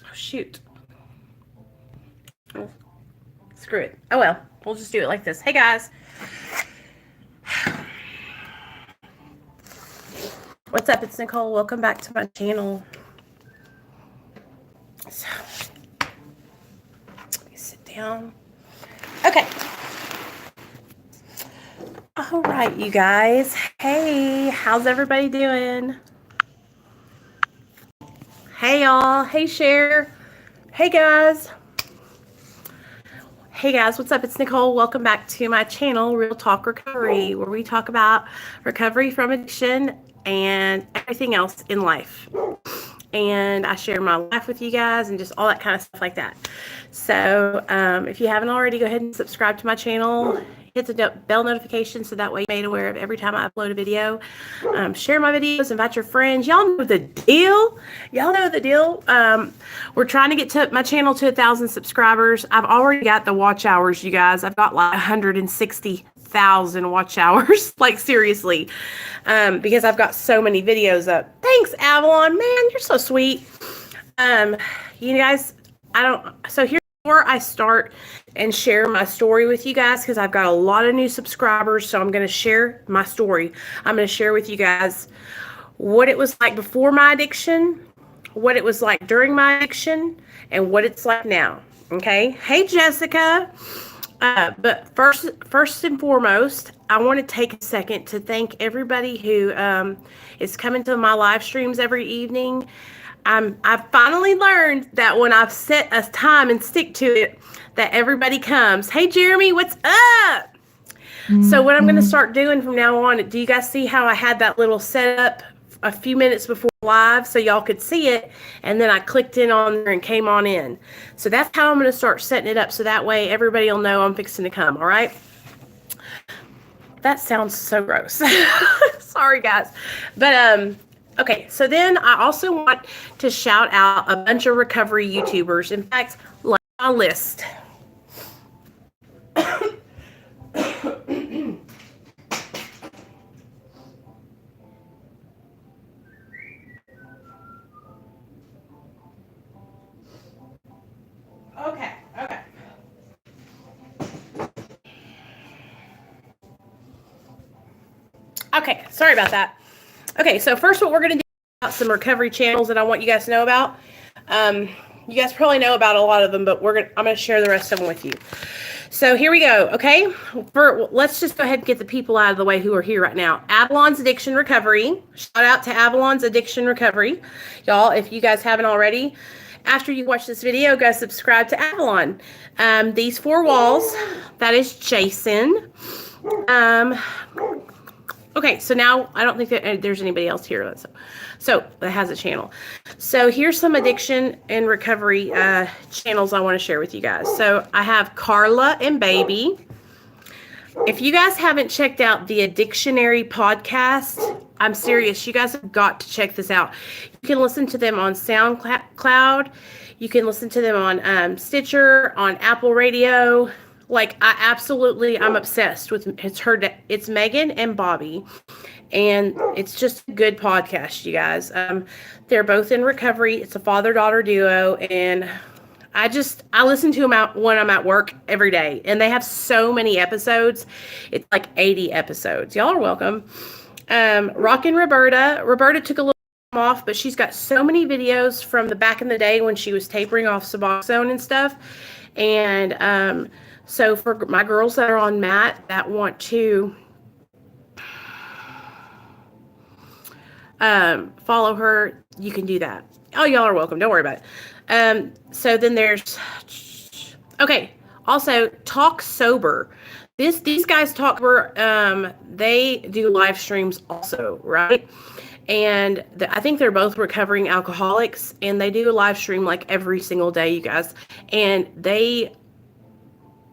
Oh, shoot. Oh, screw it. Oh, well. We'll just do it like this. Hey, guys. What's up? It's Nicole. Welcome back to my channel. So, let me sit down. Okay. All right, you guys. Hey, how's everybody doing? Hey, y'all. Hey, Cher. Hey, guys. Hey, guys. What's up? It's Nicole. Welcome back to my channel, Real Talk Recovery, where we talk about recovery from addiction and everything else in life. And I share my life with you guys and just all that kind of stuff like that. So if you haven't already, go ahead and subscribe to my channel. Hit the bell notification so that way you're made aware of every time I upload a video. Share my videos, invite your friends. Y'all know the deal. Y'all know the deal. We're trying to get to my channel to 1,000 subscribers. I've already got the watch hours, you guys. I've got like 160,000 watch hours. Like, seriously. Because I've got so many videos up. Thanks, Avalon. Man, you're so sweet. You guys, so here's where I start and share my story with you guys, because I've got a lot of new subscribers, so I'm going to share my story. I'm going to share with you guys what it was like before my addiction, what it was like during my addiction, and what it's like now. Okay? Hey, Jessica. But first and foremost, I want to take a second to thank everybody who is coming to my live streams every evening. I've finally learned that when I've set a time and stick to it, that everybody comes. Hey, Jeremy, what's up? Mm-hmm. So what I'm going to start doing from now on, do you guys see how I had that little setup a few minutes before live so y'all could see it, and then I clicked in on there and came on in? So that's how I'm going to start setting it up, so that way everybody will know I'm fixing to come, all right? That sounds so gross. Sorry, guys. But okay, so then I also want to shout out a bunch of recovery YouTubers. In fact, like my list. Okay, sorry about that. Okay, so first what we're going to do is about some recovery channels that I want you guys to know about. You guys probably know about a lot of them, but I'm going to share the rest of them with you. So here we go, okay? Let's just go ahead and get the people out of the way who are here right now. Avalon's Addiction Recovery. Shout out to Avalon's Addiction Recovery. Y'all, if you guys haven't already, after you watch this video, go subscribe to Avalon. These four walls, that is Jason. Okay, so now I don't think that there's anybody else here so that has a channel. So here's some addiction and recovery channels I want to share with you guys. So I have Carla and Baby. If you guys haven't checked out the Addictionary podcast, I'm serious, you guys have got to check this out. You can listen to them on SoundCloud. You can listen to them on Stitcher, on Apple Radio. Like, I'm obsessed with it's Megan and Bobby, and it's just a good podcast, you guys. They're both in recovery. It's a father-daughter duo, and I listen to them when I'm at work every day, and they have so many episodes. It's like 80 episodes. Y'all are welcome. Rockin' Roberta. Roberta took a little time off, but she's got so many videos from the back in the day when she was tapering off Suboxone and stuff, and so for my girls that are on MAT that want to follow her, you can do that. Oh, y'all are welcome. Don't worry about it. So then there's, okay, also Talk Sober. These guys talk sober. They do live streams also, right? And I think they're both recovering alcoholics, and they do a live stream like every single day, you guys. And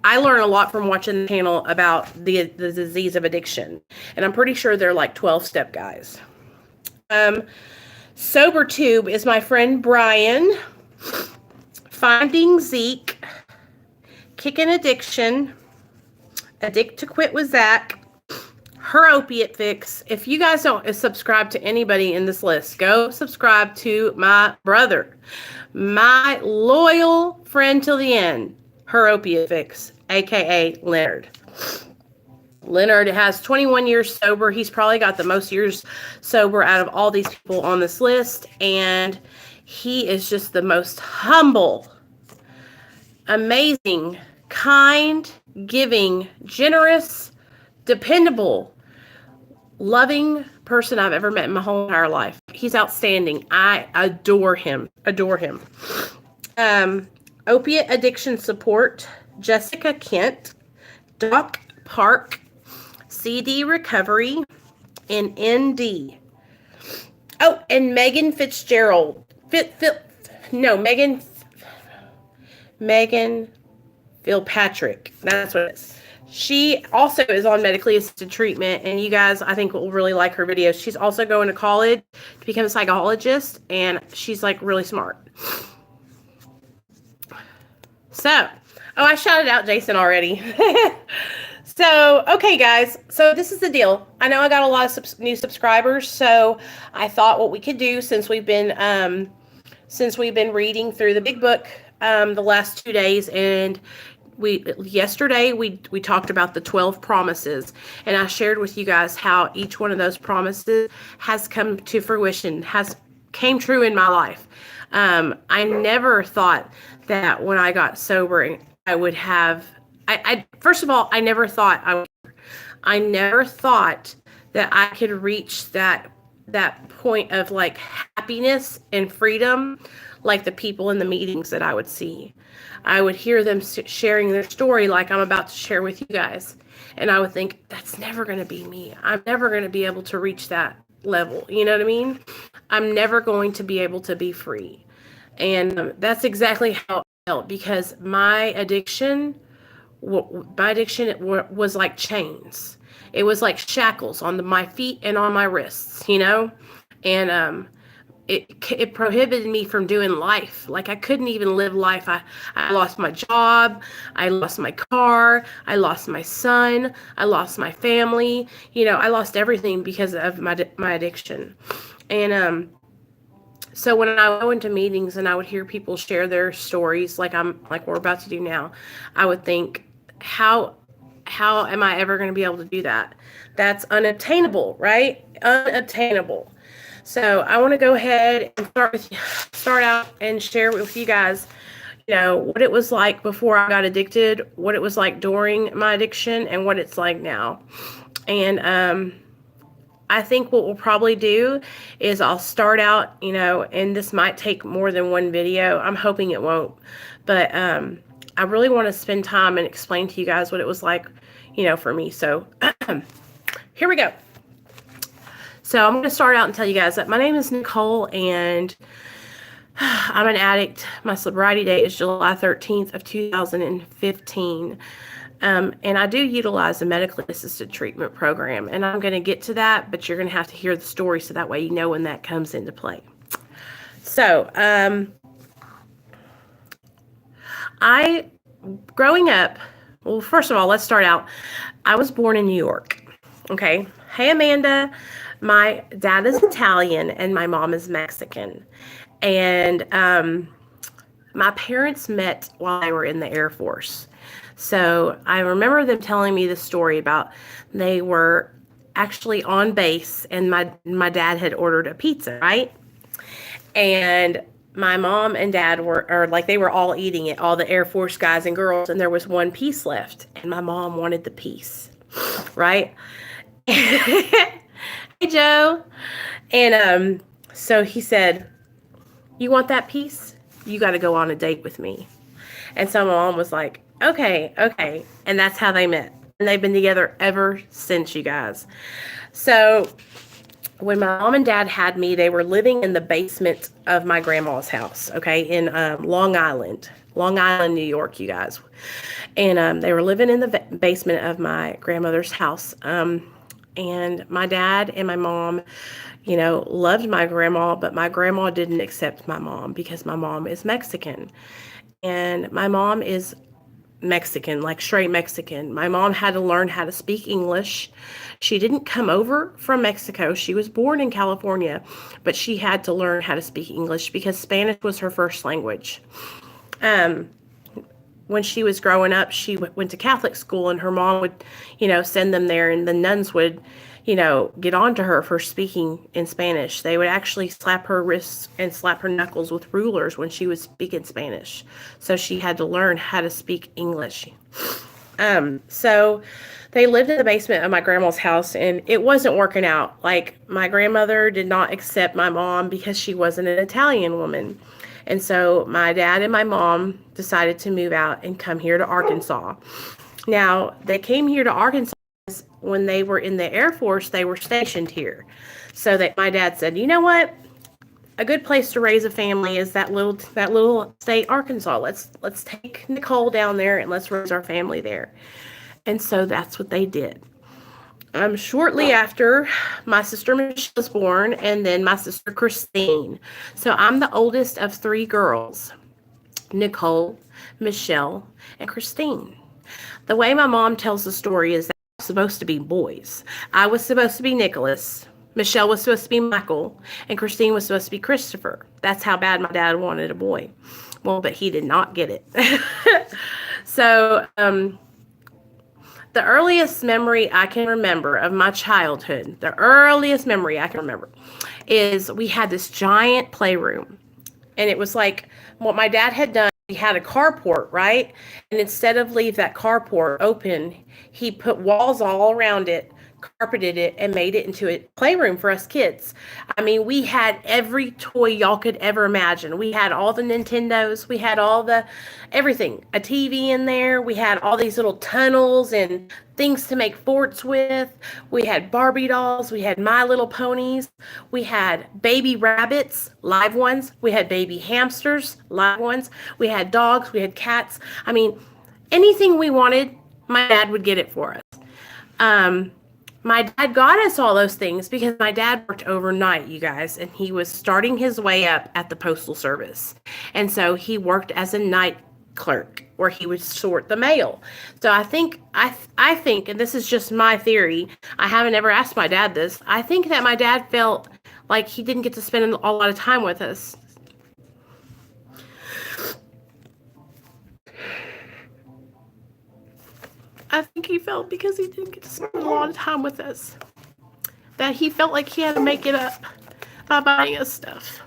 I learn a lot from watching the channel about the disease of addiction. And I'm pretty sure they're like 12-step guys. SoberTube is my friend Brian. Finding Zeke. Kicking Addiction. Addict to Quit with Zach. Her Opiate Fix. If you guys don't subscribe to anybody in this list, go subscribe to my brother. my loyal friend till the end, her opiate fix, aka Leonard. Leonard has 21 years sober. He's probably got the most years sober out of all these people on this list. And he is just the most humble, amazing, kind, giving, generous, dependable, loving person I've ever met in my whole entire life. He's outstanding. I adore him. Adore him. Opiate addiction support, Jessica Kent, Doc Park, CD Recovery, and ND. Oh, and Megan Fitzgerald. Megan Philpatrick. That's what it is. She also is on medically assisted treatment, and you guys, I think, will really like her videos. She's also going to college to become a psychologist, and she's like really smart. So, I shouted out Jason already. So, okay, guys. So this is the deal. I know I got a lot of new subscribers, so I thought what we could do, since we've been reading through the big book the last 2 days, and yesterday we talked about the 12 promises, and I shared with you guys how each one of those promises has come to fruition, came true in my life. I never thought that when I got sober I would have. First of all, I never thought that I could reach that point of like happiness and freedom, like the people in the meetings that I would see. I would hear them sharing their story like I'm about to share with you guys. And I would think, that's never going to be me. I'm never going to be able to reach that level. You know what I mean? I'm never going to be able to be free. And that's exactly how it felt, because my addiction was like chains. It was like shackles on my feet and on my wrists, you know? And it prohibited me from doing life. Like I couldn't even live life. I lost my job. I lost my car. I lost my son. I lost my family. You know, I lost everything because of my addiction. And so when I go into meetings and I would hear people share their stories, like we're about to do now, I would think, how am I ever going to be able to do that? That's unobtainable, right? Unobtainable. So I want to go ahead and start out and share with you guys, you know, what it was like before I got addicted, what it was like during my addiction, and what it's like now. And I think what we'll probably do is I'll start out, you know, and this might take more than one video. I'm hoping it won't. But I really want to spend time and explain to you guys what it was like, you know, for me. So here we go. So I'm going to start out and tell you guys that my name is Nicole, and I'm an addict. My sobriety date is July 13th of 2015. And I do utilize a medically assisted treatment program, and I'm going to get to that, but you're going to have to hear the story so that way you know when that comes into play. So, growing up, well, first of all, let's start out. I was born in New York. Okay. Hey, Amanda. My dad is Italian and my mom is Mexican. And my parents met while they were in the Air Force. So I remember them telling me the story about they were actually on base, and my dad had ordered a pizza, right? And my mom and dad they were all eating it, all the Air Force guys and girls, and there was one piece left, and my mom wanted the piece, right? Hey, Joe. And so he said, you want that piece? You got to go on a date with me. And so my mom was like, okay. And that's how they met. And they've been together ever since, you guys. So when my mom and dad had me, they were living in the basement of my grandma's house, okay, in Long Island, New York, you guys. And they were living in the basement of my grandmother's house. And my dad and my mom, you know, loved my grandma, but my grandma didn't accept my mom because my mom is Mexican. And my mom is Mexican, like straight Mexican. My mom had to learn how to speak English. She didn't come over from Mexico. She was born in California, but she had to learn how to speak English because Spanish was her first language. When she was growing up, she went to Catholic school, and her mom would, send them there, and the nuns would, get on to her for speaking in Spanish. They would actually slap her wrists and slap her knuckles with rulers when she was speaking Spanish. So she had to learn how to speak English. So they lived in the basement of my grandma's house, and it wasn't working out. Like, my grandmother did not accept my mom because she wasn't an Italian woman. And so my dad and my mom decided to move out and come here to Arkansas. Now, they came here to Arkansas when they were in the Air Force. They were stationed here. So that my dad said, you know what? A good place to raise a family is that little state, Arkansas. Let's take Nicole down there and let's raise our family there. And so that's what they did. Shortly after, my sister Michelle was born, and then my sister Christine. So I'm the oldest of 3 girls: Nicole, Michelle, and Christine. The way my mom tells the story is that I was supposed to be boys. I was supposed to be Nicholas, Michelle was supposed to be Michael, and Christine was supposed to be Christopher. That's how bad my dad wanted a boy. Well, but he did not get it. So, the earliest memory I can remember of my childhood, is we had this giant playroom. And it was like what my dad had done. He had a carport, right? And instead of leave that carport open, he put walls all around it, carpeted it, and made it into a playroom for us kids. I mean, we had every toy y'all could ever imagine. We had all the Nintendos. We had everything. A TV in there. We had all these little tunnels and things to make forts with. We had Barbie dolls. We had My Little Ponies. We had baby rabbits, live ones. We had baby hamsters, live ones. We had dogs. We had cats. I mean, anything we wanted, my dad would get it for us. My dad got us all those things because my dad worked overnight, you guys, and he was starting his way up at the Postal Service. And so he worked as a night clerk where he would sort the mail. So I think, and this is just my theory, I haven't ever asked my dad this, I think that my dad felt like he didn't get to spend a lot of time with us. I think he felt, because he didn't get to spend a lot of time with us, that he felt like he had to make it up by buying us stuff.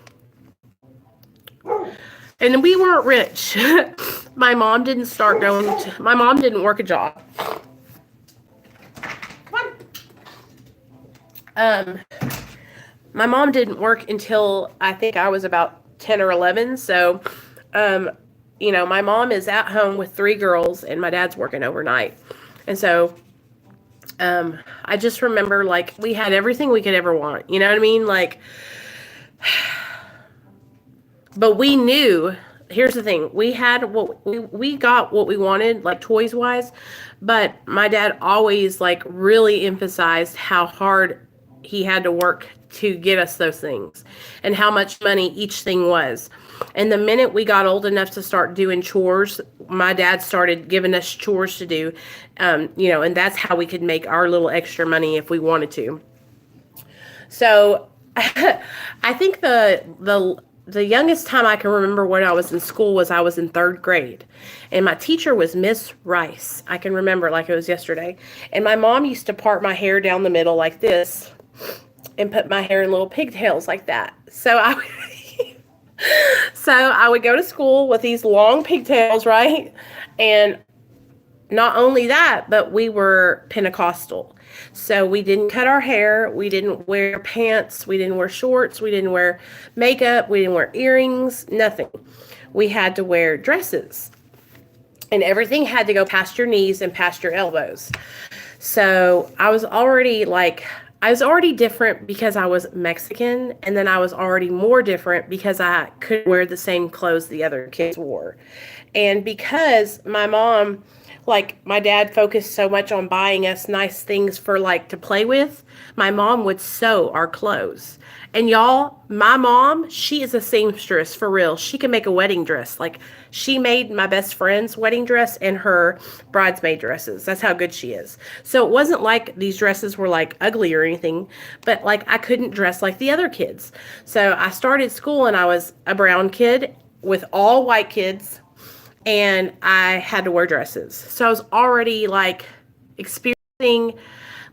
And we weren't rich. My mom didn't work a job. My mom didn't work until I think I was about 10 or 11. So, my mom is at home with 3 girls, and my dad's working overnight. And so, I just remember, like, we had everything we could ever want. You know what I mean? Like, but we knew, here's the thing, we got what we wanted, like, toys wise, but my dad always, like, really emphasized how hard he had to work to get us those things and how much money each thing was. And the minute we got old enough to start doing chores, my dad started giving us chores to do, and that's how we could make our little extra money if we wanted to. So I think the youngest time I can remember when I was in school was I was in 3rd grade. And my teacher was Miss Rice. I can remember like it was yesterday. And my mom used to part my hair down the middle like this and put my hair in little pigtails like that. So I would go to school with these long pigtails, right? And not only that, but we were Pentecostal. So we didn't cut our hair. We didn't wear pants. We didn't wear shorts. We didn't wear makeup. We didn't wear earrings, nothing. We had to wear dresses. And everything had to go past your knees and past your elbows. So I was already different because I was Mexican, and then I was already more different because I couldn't wear the same clothes the other kids wore. And because my mom like my dad focused so much on buying us nice things for like to play with, my mom would sew our clothes. And y'all, my mom, she is a seamstress for real. She can make a wedding dress. Like she made my best friend's wedding dress and her bridesmaid dresses. That's how good she is. So it wasn't like these dresses were like ugly or anything, but like I couldn't dress like the other kids. So I started school and I was a brown kid with all white kids, and I had to wear dresses. So I was already like experiencing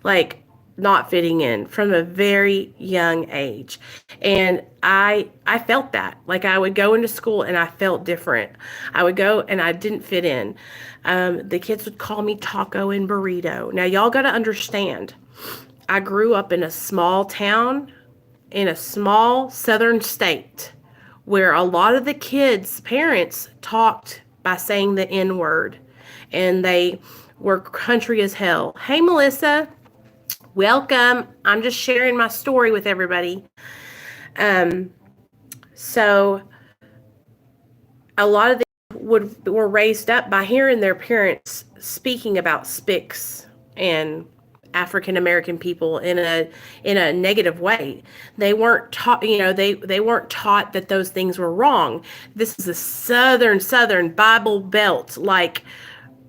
like not fitting in from a very young age. And I felt that. Like I would go into school and I felt different. I would go and I didn't fit in. The kids would call me taco and burrito. Now y'all got to understand, I grew up in a small town in a small southern state where a lot of the kids' parents talked by saying the N word, and they were country as hell. Hey, Melissa, welcome. I'm just sharing my story with everybody. So a lot of them were raised up by hearing their parents speaking about spics and African American people in a negative way. They weren't taught, they weren't taught that those things were wrong. This is a southern Bible belt, like,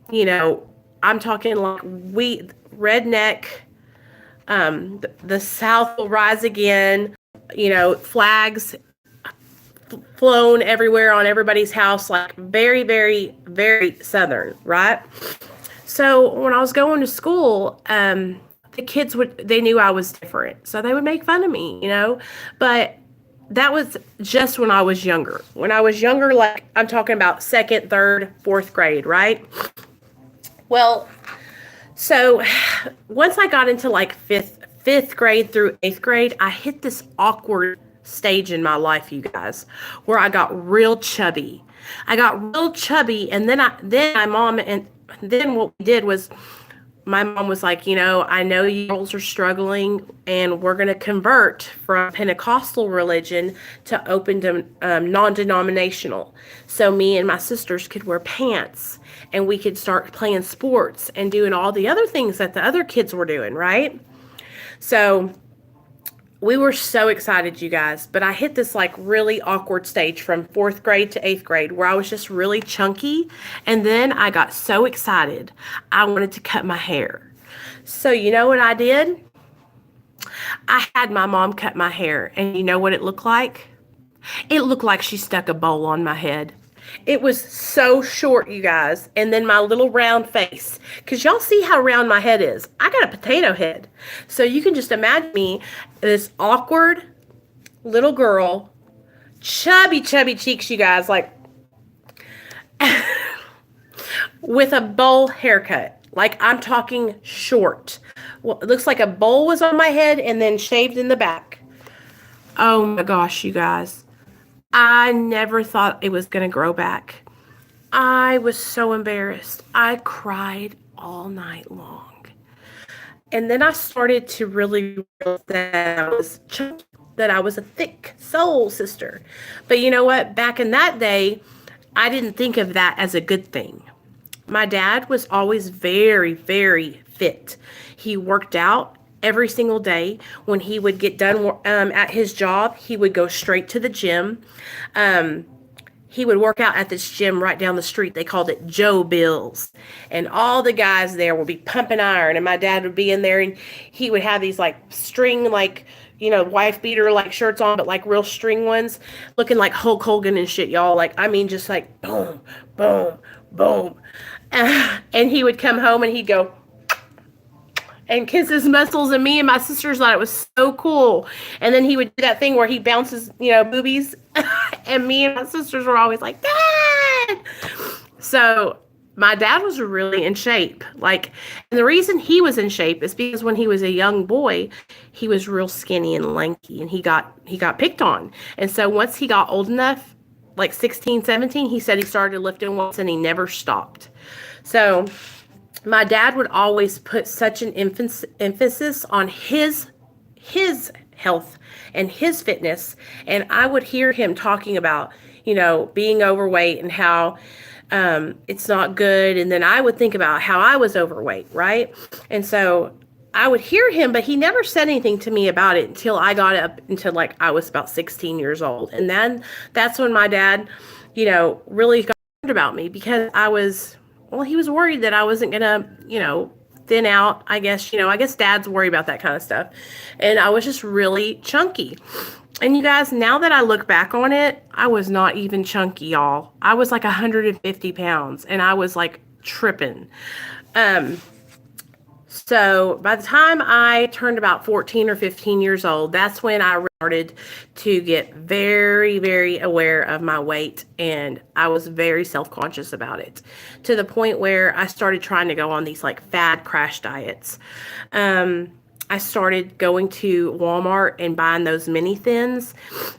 I'm talking like redneck. The South will rise again. Flags flown everywhere on everybody's house, like very, very, very southern, right? So when I was going to school, the kids they knew I was different. So they would make fun of me, but that was just when I was younger. When I was younger, like I'm talking about second, third, fourth grade, right? Well, so once I got into like fifth grade through eighth grade, I hit this awkward stage in my life, you guys, where I got real chubby. And then my mom, and then what we did was my mom was like, I know you girls are struggling, and we're going to convert from Pentecostal religion to non-denominational. So me and my sisters could wear pants, and we could start playing sports and doing all the other things that the other kids were doing, right? So we were so excited, you guys, but I hit this like really awkward stage from fourth grade to eighth grade where I was just really chunky. And then I got so excited, I wanted to cut my hair. So you know what I did? I had my mom cut my hair, and you know what it looked like? It looked like she stuck a bowl on my head. It was so short, you guys. And then my little round face. Because y'all see how round my head is. I got a potato head. So you can just imagine me, this awkward little girl, chubby cheeks, you guys, like, with a bowl haircut. Like, I'm talking short. Well, it looks like a bowl was on my head and then shaved in the back. Oh my gosh, you guys. I never thought it was going to grow back. I was so embarrassed. I cried all night long. And then I started to really realize that I was chunky, that I was a thick soul sister. But you know what? Back in that day, I didn't think of that as a good thing. My dad was always very, very fit. He worked out every single day. When he would get done at his job, he would go straight to the gym. He would work out at this gym right down the street. They called it Joe Bill's. And all the guys there would be pumping iron. And my dad would be in there, and he would have these like string, like, wife beater like shirts on, but like real string ones, looking like Hulk Hogan and shit, y'all. Like, I mean, just like boom, boom, boom. And he would come home and he'd go and kiss his muscles, and me and my sisters thought it was so cool. And then he would do that thing where he bounces, boobies, and me and my sisters were always like, Dad! So my dad was really in shape. Like, and the reason he was in shape is because when he was a young boy, he was real skinny and lanky, and he got picked on. And so once he got old enough, like 16, 17, he said he started lifting weights and he never stopped. So my dad would always put such an emphasis on his health and his fitness. And I would hear him talking about, being overweight and how It's not good. And then I would think about how I was overweight, right? And so I would hear him, but he never said anything to me about it until I got up into like I was about 16 years old. And then that's when my dad, really got concerned about me because he was worried that I wasn't going to, thin out. I guess dads worry about that kind of stuff. And I was just really chunky. And you guys, now that I look back on it, I was not even chunky, y'all. I was like 150 pounds and I was like tripping. So by the time I turned about 14 or 15 years old, that's when I started to get very, very aware of my weight. And I was very self-conscious about it to the point where I started trying to go on these like fad crash diets. I started going to Walmart and buying those mini thins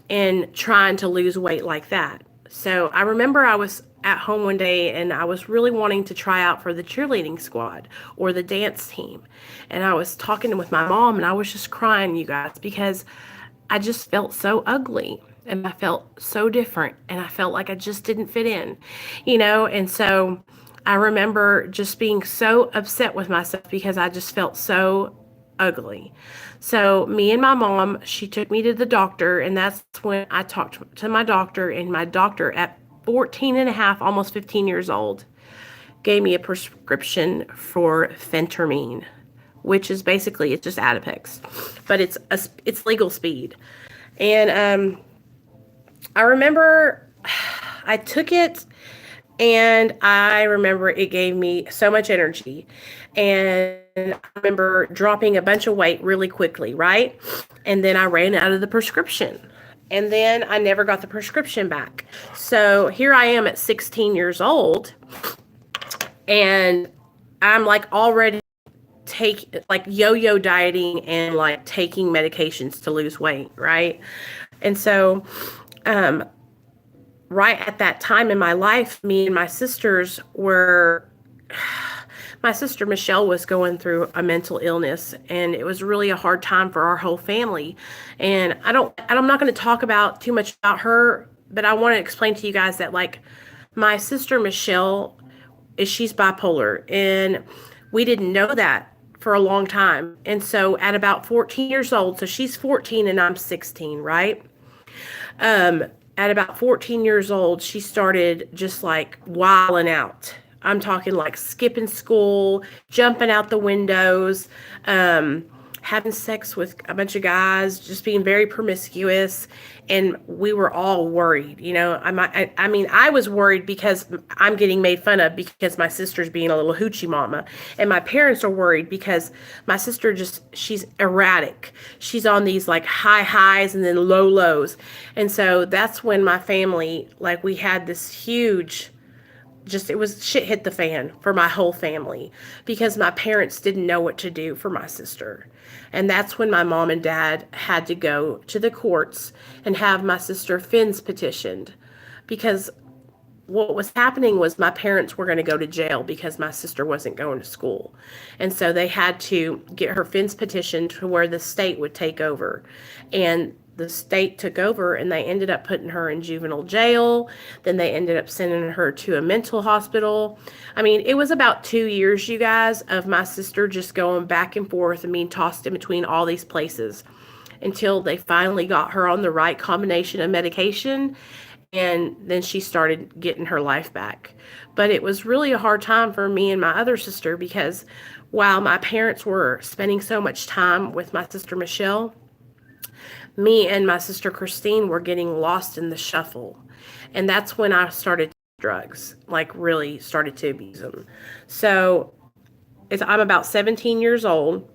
and trying to lose weight like that. So I remember I was at home one day and I was really wanting to try out for the cheerleading squad or the dance team. And I was talking with my mom and I was just crying, you guys, because I just felt so ugly and I felt so different and I felt like I just didn't fit in, and so I remember just being so upset with myself because I just felt so ugly. So me and my mom, she took me to the doctor, and that's when I talked to my doctor, and my doctor at 14 and a half, almost 15 years old, gave me a prescription for phentermine, which is basically, it's just Adipex, but it's legal speed. And I remember I took it, and I remember it gave me so much energy. And I remember dropping a bunch of weight really quickly, right? And then I ran out of the prescription. And then I never got the prescription back. So here I am at 16 years old. And I'm like already yo-yo dieting and like taking medications to lose weight, right? And so right at that time in my life, me and my sisters my sister Michelle was going through a mental illness, and it was really a hard time for our whole family. And I'm not going to talk about too much about her, but I want to explain to you guys that like my sister Michelle she's bipolar, and we didn't know that for a long time. And so at about 14 years old, so she's 14 and I'm 16, right? At about 14 years old, she started just like wilding out. I'm talking like skipping school, jumping out the windows, having sex with a bunch of guys, just being very promiscuous. And we were all worried, I was worried because I'm getting made fun of because my sister's being a little hoochie mama. And my parents are worried because my sister she's erratic. She's on these like high highs and then low lows. And so that's when my family, like we had this huge, shit hit the fan for my whole family because my parents didn't know what to do for my sister. And that's when my mom and dad had to go to the courts and have my sister Finn's petitioned, because what was happening was my parents were going to go to jail because my sister wasn't going to school. And so they had to get her Finn's petition to where the state would take over. And the state took over and they ended up putting her in juvenile jail. Then they ended up sending her to a mental hospital. I mean, it was about 2 years, you guys, of my sister just going back and forth and being tossed in between all these places until they finally got her on the right combination of medication. And then she started getting her life back. But it was really a hard time for me and my other sister because while my parents were spending so much time with my sister Michelle, me and my sister Christine were getting lost in the shuffle. And that's when I started drugs, like really started to abuse them. So I'm about 17 years old.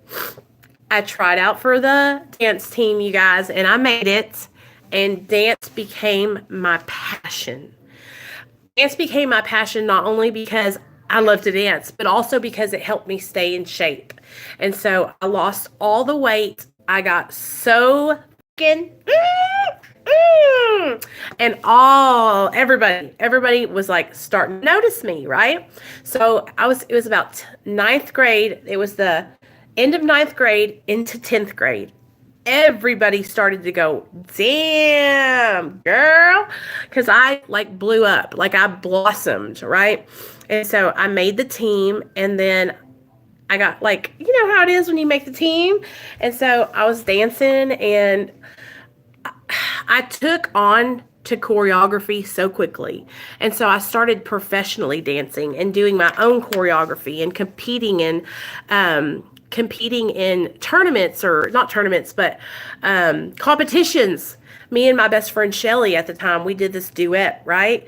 I tried out for the dance team, you guys, and I made it. And dance became my passion. Dance became my passion not only because I love to dance, but also because it helped me stay in shape. And so I lost all the weight. I got so fucking and everybody was like starting to notice me, right? So it was about ninth grade. It was the end of ninth grade into 10th grade. everybody started to go, damn, girl, because I like blew up, like I blossomed, right? And so I made the team, and then I got like, you know how it is when you make the team. And so I was dancing, and I took on to choreography so quickly. And so I started professionally dancing and doing my own choreography and competing in tournaments, or not tournaments, but competitions. Me and my best friend Shelly at the time, we did this duet, right?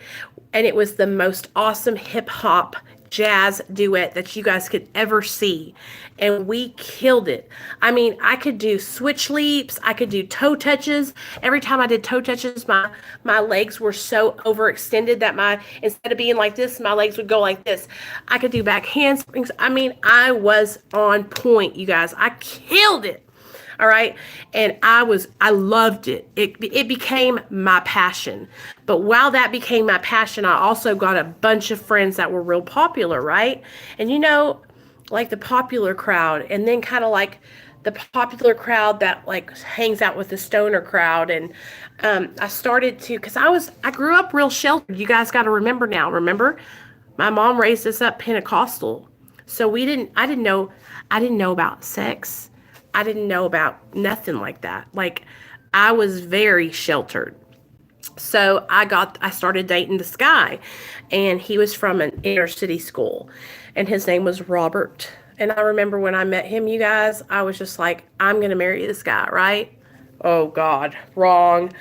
And it was the most awesome hip hop jazz duet that you guys could ever see. And we killed it. I mean, I could do switch leaps, I could do toe touches. Every time I did toe touches, my legs were so overextended that instead of being like this, my legs would go like this. I could do back handsprings. I mean, I was on point, you guys. I killed it. All right. And I loved it. It became my passion. But while that became my passion, I also got a bunch of friends that were real popular, right? And like the popular crowd, and then kind of like the popular crowd that like hangs out with the stoner crowd. And I started to, because I grew up real sheltered. You guys got to remember, my mom raised us up Pentecostal. So I didn't know about sex. I didn't know about nothing like that. Like, I was very sheltered. So I started dating this guy, and he was from an inner city school, and his name was Robert. And I remember when I met him, you guys, I was just like, I'm going to marry this guy, right? Oh God, wrong.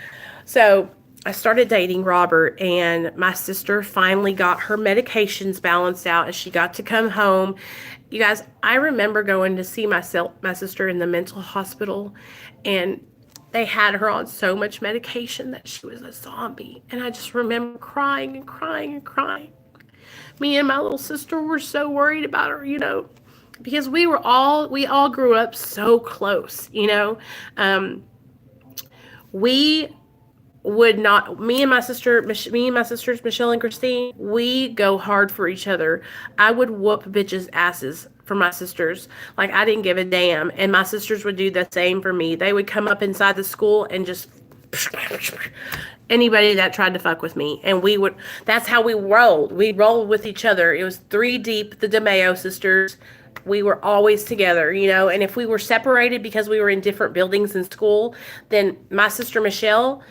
So I started dating Robert, and my sister finally got her medications balanced out, and she got to come home. You guys, I remember going to see my sister in the mental hospital, and they had her on so much medication that she was a zombie. And I just remember crying and crying and crying. Me and my little sister were so worried about her, because we all grew up so close, we would not, me and my sisters, Michelle and Christine, we go hard for each other. I would whoop bitches' asses for my sisters. Like, I didn't give a damn. And my sisters would do the same for me. They would come up inside the school and just anybody that tried to fuck with me. And that's how we rolled. We rolled with each other. It was 3 deep, the DeMeo sisters. We were always together, and if we were separated because we were in different buildings in school, then my sister Michelle,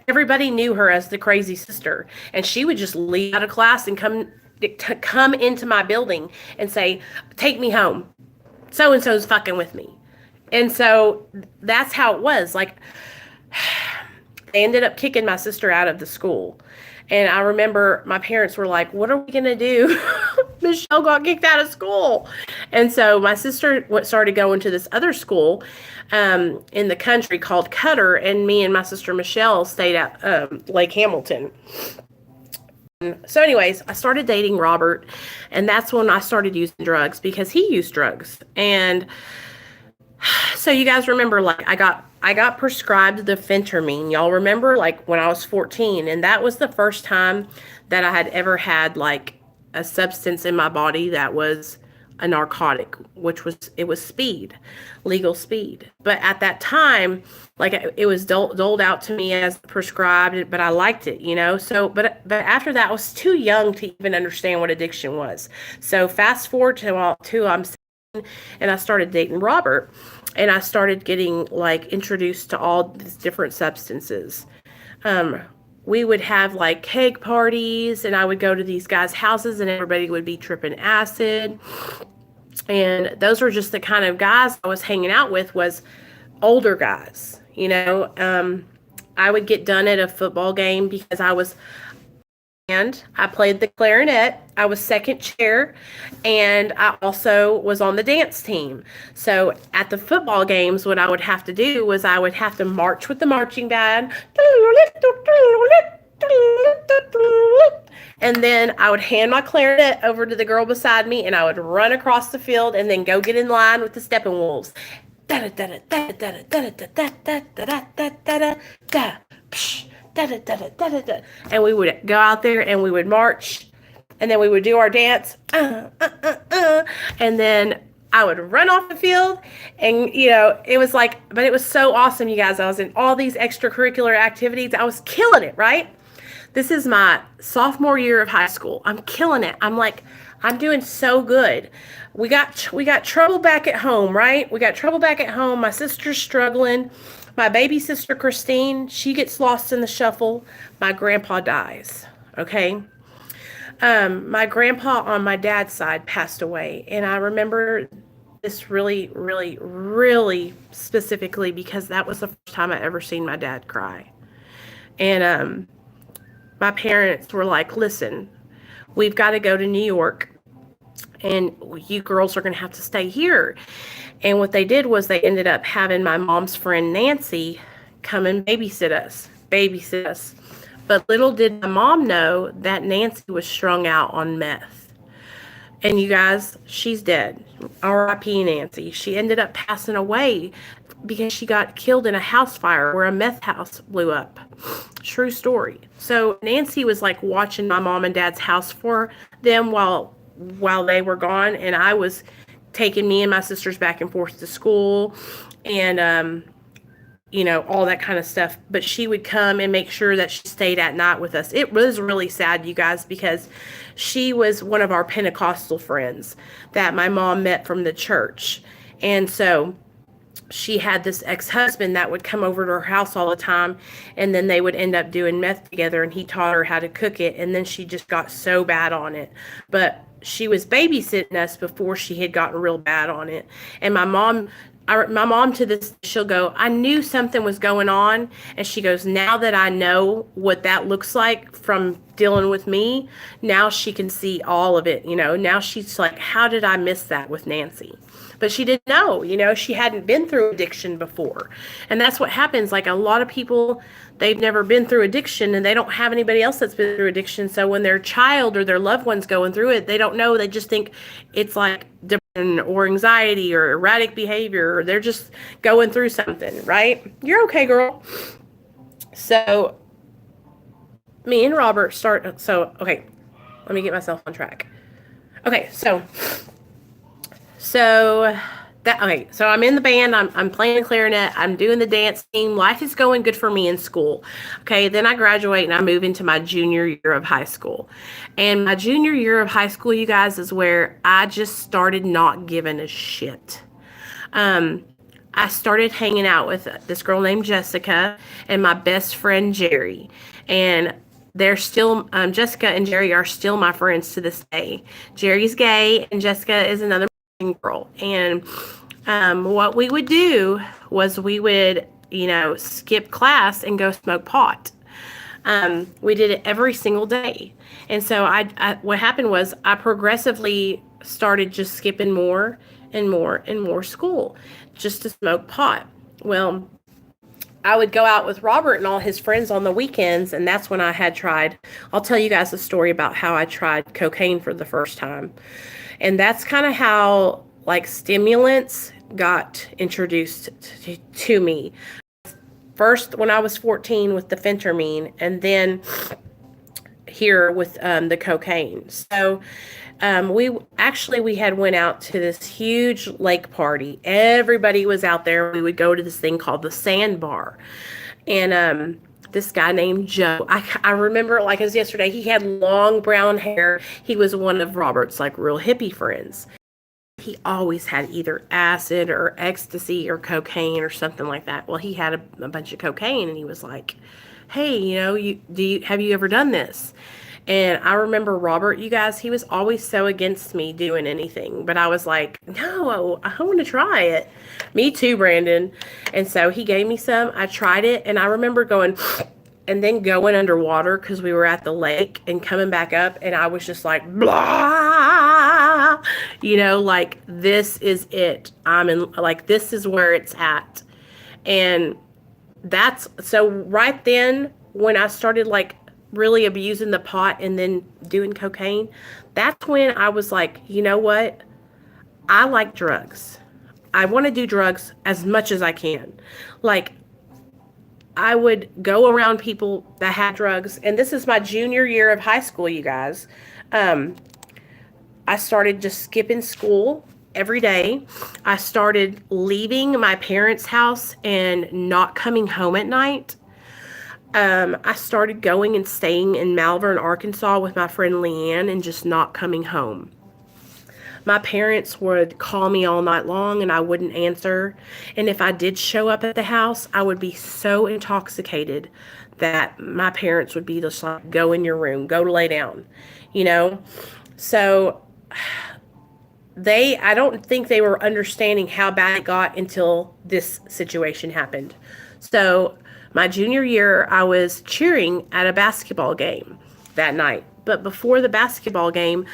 everybody knew her as the crazy sister, and she would just leave out of class and come into my building and say, take me home. So-and-so's fucking with me. And so that's how it was. Like, they ended up kicking my sister out of the school. And I remember my parents were like, what are we going to do? Michelle got kicked out of school. And so my sister started going to this other school in the country called Cutter. And me and my sister Michelle stayed at Lake Hamilton. So anyways, I started dating Robert. And that's when I started using drugs, because he used drugs. And so you guys remember, like, I got prescribed the phentermine. Y'all remember, like, when I was 14, and that was the first time that I had ever had like a substance in my body that was a narcotic, it was speed, legal speed. But at that time, like, it was doled out to me as prescribed, but I liked it, So, but after that, I was too young to even understand what addiction was. So fast forward to I'm 17, and I started dating Robert. And I started getting like introduced to all these different substances. We would have like keg parties, and I would go to these guys' houses, and everybody would be tripping acid. And those were just the kind of guys I was hanging out with, was older guys, I would get done at a football game because I played the clarinet. I was second chair, and I also was on the dance team. So at the football games, what I would have to do was I would have to march with the marching band. And then I would hand my clarinet over to the girl beside me, and I would run across the field and then go get in line with the stepping wolves. And we would go out there and we would march, and then we would do our dance. And then I would run off the field, and it was like, but it was so awesome, you guys. I was in all these extracurricular activities. I was killing it, right? This is my sophomore year of high school. I'm killing it. I'm doing so good. We got trouble back at home, right? We got trouble back at home. My sister's struggling. My baby sister Christine, she gets lost in the shuffle. My grandpa dies. Okay. My grandpa on my dad's side passed away, and I remember this really, really, really specifically because that was the first time I ever seen my dad cry. And my parents were like, listen, we've got to go to New York, and you girls are going to have to stay here. And what they did was they ended up having my mom's friend Nancy come and babysit us. But little did my mom know that Nancy was strung out on meth. And you guys, she's dead. R.I.P. Nancy. She ended up passing away because she got killed in a house fire where a meth house blew up. True story. So Nancy was like watching my mom and dad's house for them while they were gone, and I was taking me and my sisters back and forth to school, and all that kind of stuff. But she would come and make sure that she stayed at night with us. It was really sad, you guys, because she was one of our Pentecostal friends that my mom met from the church. And so she had this ex-husband that would come over to her house all the time, and then they would end up doing meth together, and he taught her how to cook it, and then she just got so bad on it. But she was babysitting us before she had gotten real bad on it. And my mom to this, she'll go, I knew something was going on. And she goes, now that I know what that looks like from dealing with me, now she can see all of it. Now she's like, how did I miss that with Nancy? But she didn't know, she hadn't been through addiction before. And that's what happens. Like a lot of people, they've never been through addiction, and they don't have anybody else that's been through addiction. So when their child or their loved one's going through it, they don't know. They just think it's like depression or anxiety or erratic behavior, or they're just going through something, right? You're okay, girl. So me and Robert okay, let me get myself on track. Okay, so I'm in the band. I'm playing clarinet. I'm doing the dance team. Life is going good for me in school. Okay, then I graduate and I move into my junior year of high school. And my junior year of high school, you guys, is where I just started not giving a shit. I started hanging out with this girl named Jessica and my best friend Jerry. And they're still, Jessica and Jerry are still my friends to this day. Jerry's gay and Jessica is another girl. And what we would do was we would, skip class and go smoke pot. We did it every single day. And so what happened was I progressively started just skipping more and more and more school just to smoke pot. Well, I would go out with Robert and all his friends on the weekends, and that's when I had tried. I'll tell you guys a story about how I tried cocaine for the first time. And that's kind of how, like, stimulants got introduced to me. First, when I was 14 with the phentermine, and then here with the cocaine. So we had went out to this huge lake party. Everybody was out there. We would go to this thing called the Sandbar. And this guy named Joe, I remember like it was yesterday, he had long brown hair. He was one of Robert's like real hippie friends. He always had either acid or ecstasy or cocaine or something like that. Well, he had a bunch of cocaine, and he was like, hey, have you ever done this? And I remember Robert, you guys, he was always so against me doing anything. But I was like, no, I want to try it. Me too, Brandon. And so he gave me some. I tried it. And I remember going and then going underwater because we were at the lake and coming back up. And I was just like, blah, like this is it. This is where it's at. And so right then when I started like really abusing the pot and then doing cocaine, that's when I was like, you know what? I like drugs. I want to do drugs as much as I can. Like, I would go around people that had drugs, and this is my junior year of high school, you guys. I started just skipping school every day. I started leaving my parents' house and not coming home at night. I started going and staying in Malvern, Arkansas with my friend Leanne and just not coming home. My parents would call me all night long and I wouldn't answer. And if I did show up at the house, I would be so intoxicated that my parents would be just like, go in your room, go lay down, you know? So I don't think they were understanding how bad it got until this situation happened. So my junior year, I was cheering at a basketball game that night. But before the basketball game,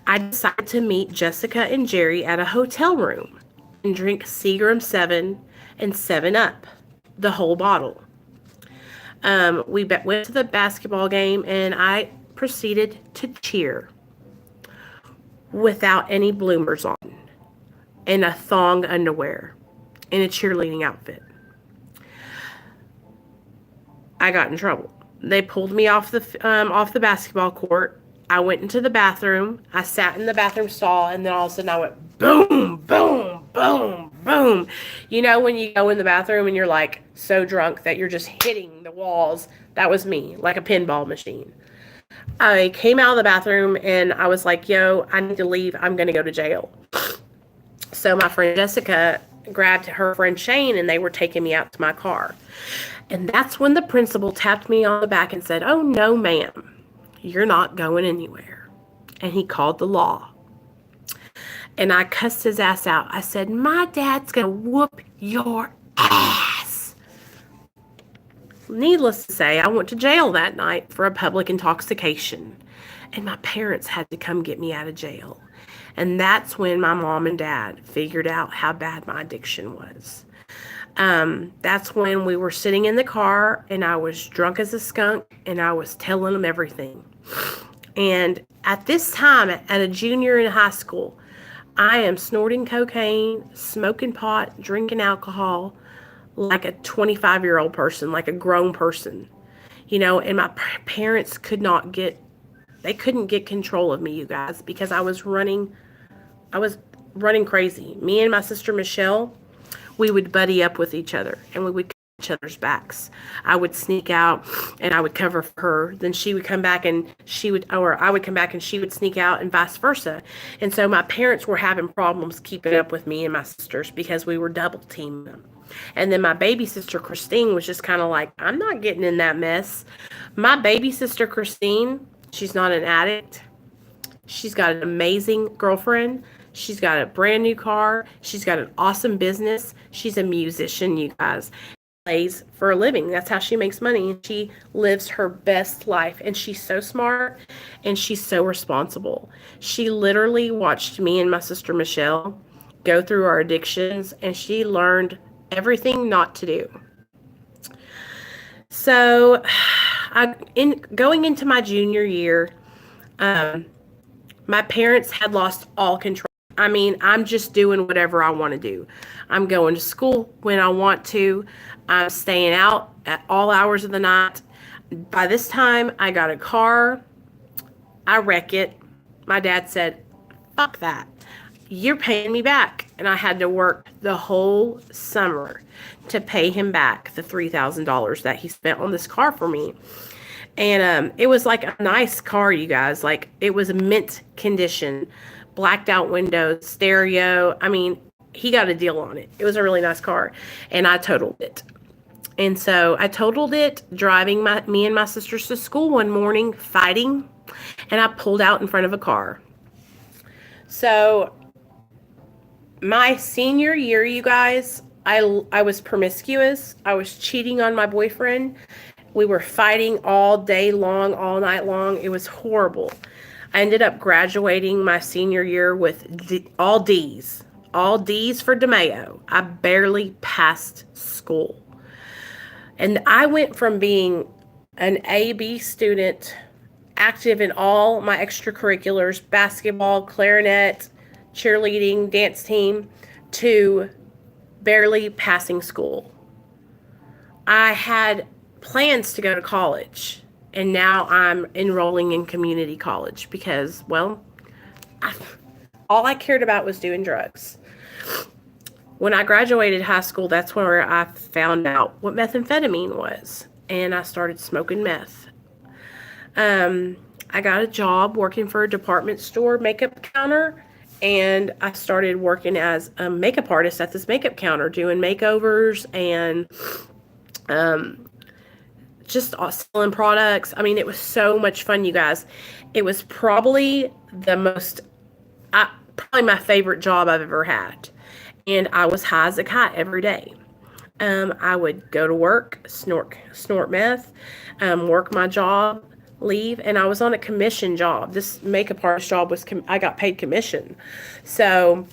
I decided to meet Jessica and Jerry at a hotel room and drink Seagram 7 and 7 Up, the whole bottle. We went to the basketball game and I proceeded to cheer without any bloomers on and a thong underwear and a cheerleading outfit. I got in trouble. They pulled me off the basketball court. I went into the bathroom. I sat in the bathroom stall, and then all of a sudden I went boom, boom, boom, boom. You know when you go in the bathroom and you're like so drunk that you're just hitting the walls? That was me, like a pinball machine. I came out of the bathroom and I was like, yo, I need to leave. I'm going to go to jail. So my friend Jessica grabbed her friend Shane and they were taking me out to my car. And that's when the principal tapped me on the back and said, oh, no, ma'am, you're not going anywhere. And he called the law. And I cussed his ass out. I said, my dad's going to whoop your ass. Needless to say, I went to jail that night for a public intoxication. And my parents had to come get me out of jail. And that's when my mom and dad figured out how bad my addiction was. That's when we were sitting in the car and I was drunk as a skunk and I was telling them everything. And at this time, at a junior in high school, I am snorting cocaine, smoking pot, drinking alcohol like a 25-year-old person, like a grown person, you know, and my parents couldn't get control of me, you guys, because I was running crazy. Me and my sister Michelle, we would buddy up with each other and we would cover each other's backs. I would sneak out and I would cover for her. Then she would come back and I would come back and she would sneak out and vice versa. And so my parents were having problems keeping up with me and my sisters because we were double teaming them. And then my baby sister Christine was just kind of like, I'm not getting in that mess. My baby sister Christine, she's not an addict. She's got an amazing girlfriend. She's got a brand new car. She's got an awesome business. She's a musician, you guys. She plays for a living. That's how she makes money. And she lives her best life. And she's so smart and she's so responsible. She literally watched me and my sister Michelle go through our addictions and she learned everything not to do. So going into my junior year, my parents had lost all control. I mean, I'm just doing whatever I want to do. I'm going to school when I want to. I'm staying out at all hours of the night. By this time, I got a car. I wreck it. My dad said, fuck that. You're paying me back. And I had to work the whole summer to pay him back the $3,000 that he spent on this car for me. And it was like a nice car, you guys. Like, it was mint condition, blacked out windows, stereo. I mean, he got a deal on it. It was a really nice car. And I totaled it. And so I totaled it driving me and my sisters to school one morning, fighting. And I pulled out in front of a car. So my senior year, you guys, I was promiscuous. I was cheating on my boyfriend. We were fighting all day long, all night long. It was horrible. I ended up graduating my senior year with all D's. All D's for DeMayo. I barely passed school. And I went from being an A-B student, active in all my extracurriculars, basketball, clarinet, cheerleading, dance team, to barely passing school. I had plans to go to college, and now I'm enrolling in community college because, well, all I cared about was doing drugs. When I graduated high school, that's where I found out what methamphetamine was, and I started smoking meth. I got a job working for a department store makeup counter, and I started working as a makeup artist at this makeup counter, doing makeovers and just selling products. I mean, it was so much fun, you guys. It was probably probably my favorite job I've ever had. And I was high as a kite every day. I would go to work, snort meth, work my job, leave, and I was on a commission job. This makeup artist job I got paid commission, so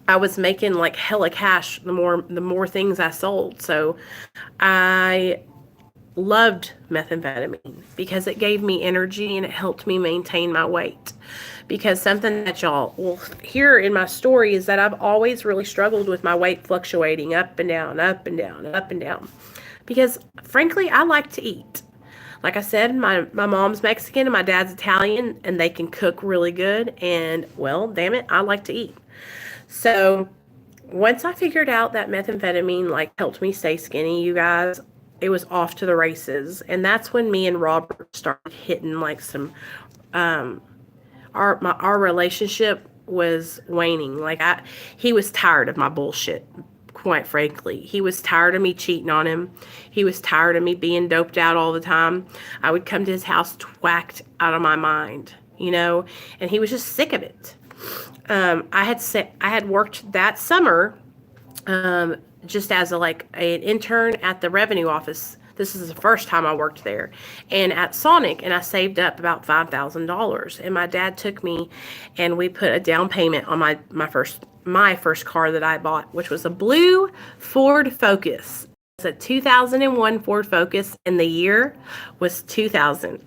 I was making like hella cash the more things I sold. So I loved methamphetamine because it gave me energy and it helped me maintain my weight. Because something that y'all will hear in my story is that I've always really struggled with my weight fluctuating up and down, up and down, up and down. Because frankly, I like to eat. Like I said, my mom's Mexican and my dad's Italian, and they can cook really good. And well, damn it, I like to eat. So once I figured out that methamphetamine like helped me stay skinny, you guys, it was off to the races. And that's when me and Robert started hitting like some our relationship was waning. Like he was tired of my bullshit, quite frankly. He was tired of me cheating on him. He was tired of me being doped out all the time. I would come to his house twacked out of my mind, and he was just sick of it. I had worked that summer just as an intern at the revenue office. This is the first time I worked there, and at Sonic, and I saved up about $5,000. And my dad took me, and we put a down payment on my first car that I bought, which was a blue Ford Focus. It's a 2001 Ford Focus, and the year was 2000.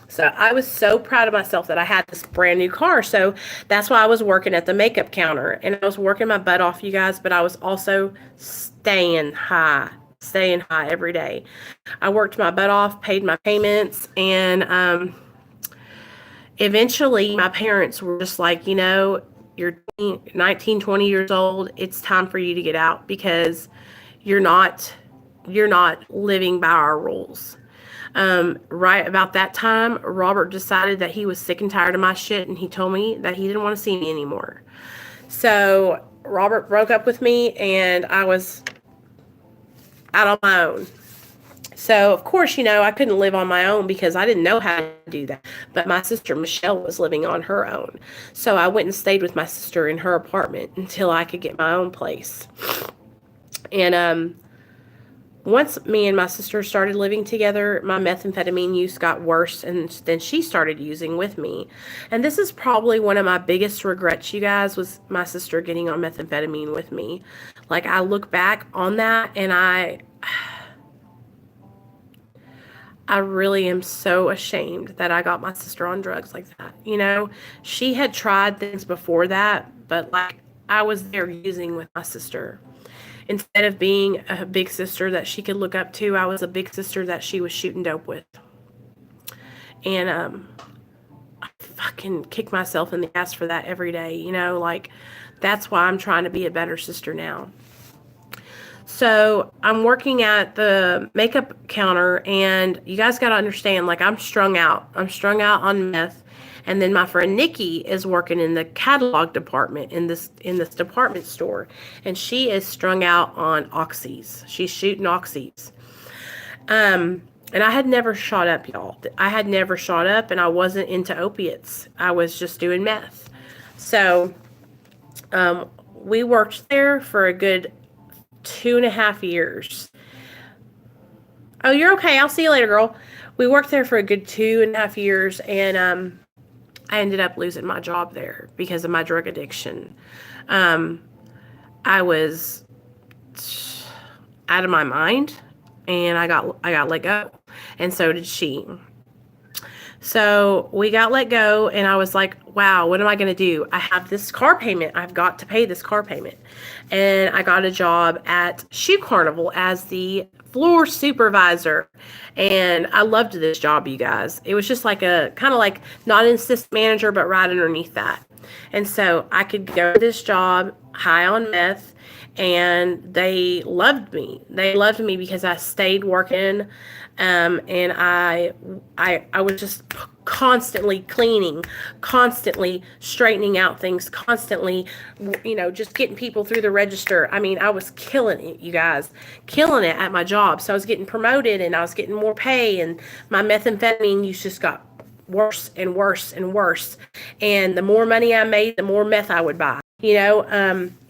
So I was so proud of myself that I had this brand new car. So that's why I was working at the makeup counter, and I was working my butt off, you guys, but I was also staying high every day. I worked my butt off, paid my payments, and eventually my parents were just like, you're 19, 20 years old. It's time for you to get out because you're not living by our rules. Right about that time, Robert decided that he was sick and tired of my shit, and he told me that he didn't want to see me anymore. So Robert broke up with me, and I was out on my own. So, of course, I couldn't live on my own because I didn't know how to do that. But my sister, Michelle, was living on her own. So I went and stayed with my sister in her apartment until I could get my own place. And once me and my sister started living together, my methamphetamine use got worse, and then she started using with me. And this is probably one of my biggest regrets, you guys, was my sister getting on methamphetamine with me. Like, I look back on that, and I really am so ashamed that I got my sister on drugs like that. She had tried things before that, but I was there using with my sister. Instead of being a big sister that she could look up to, I was a big sister that she was shooting dope with. And I fucking kick myself in the ass for that every day, that's why I'm trying to be a better sister now. So I'm working at the makeup counter, and you guys got to understand, I'm strung out. I'm strung out on meth. And then my friend Nikki is working in the catalog department in this department store, and she is strung out on oxys. She's shooting oxys. And I had never shot up, y'all. I had never shot up, and I wasn't into opiates. I was just doing meth. So we worked there for a good 2.5 years. Oh, you're okay. I'll see you later, girl. We worked there for a good 2.5 years, and I ended up losing my job there because of my drug addiction. I was out of my mind, and I got let go, and so did she. So we got let go, and I was like, wow, what am I going to do? I have this car payment. I've got to pay this car payment. And I got a job at Shoe Carnival as the floor supervisor. And I loved this job, you guys. It was just like a kind of like not an assistant manager, but right underneath that. And so I could go to this job high on meth, and they loved me. They loved me because I stayed working, and I was just constantly cleaning, constantly straightening out things, constantly, just getting people through the register. I mean, I was killing it, you guys, killing it at my job. So I was getting promoted, and I was getting more pay, and my methamphetamine use just got worse and worse and worse. And the more money I made, the more meth I would buy.